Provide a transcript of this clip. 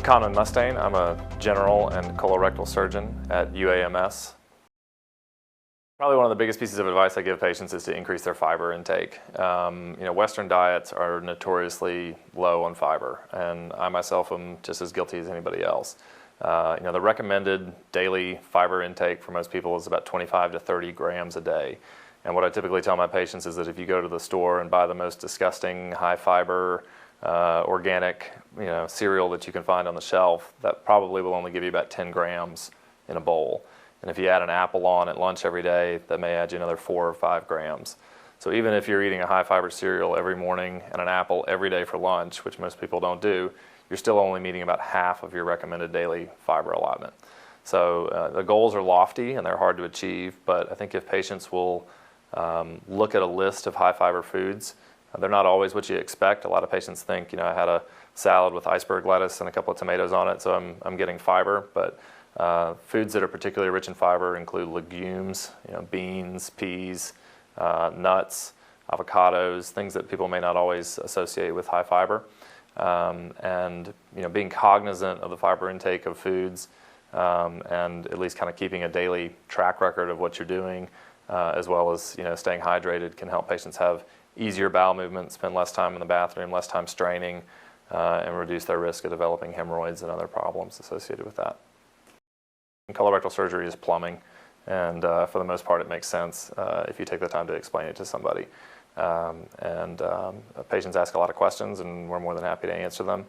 Conan Mustain. I'm a general and colorectal surgeon at UAMS. Probably one of the biggest pieces of advice I give patients is to increase their fiber intake. Western diets are notoriously low on fiber, and I myself am just as guilty as anybody else. The recommended daily fiber intake for most people is about 25 to 30 grams a day. And what I typically tell my patients is that if you go to the store and buy the most disgusting high fiber organic cereal that you can find on the shelf, that probably will only give you about 10 grams in a bowl. And if you add an apple on at lunch every day, that may add you another 4 or 5 grams. So even if you're eating a high fiber cereal every morning and an apple every day for lunch, which most people don't do, you're still only meeting about half of your recommended daily fiber allotment. So the goals are lofty and they're hard to achieve, but I think if patients will look at a list of high fiber foods, they're not always what you expect. A lot of patients think, I had a salad with iceberg lettuce and a couple of tomatoes on it, so I'm getting fiber. But foods that are particularly rich in fiber include legumes, beans, peas, nuts, avocados, things that people may not always associate with high fiber. And being cognizant of the fiber intake of foods and at least kind of keeping a daily track record of what you're doing, as well as staying hydrated, can help patients have easier bowel movement, spend less time in the bathroom, less time straining, and reduce their risk of developing hemorrhoids and other problems associated with that. And colorectal surgery is plumbing, and for the most part it makes sense if you take the time to explain it to somebody. Patients ask a lot of questions, and we're more than happy to answer them.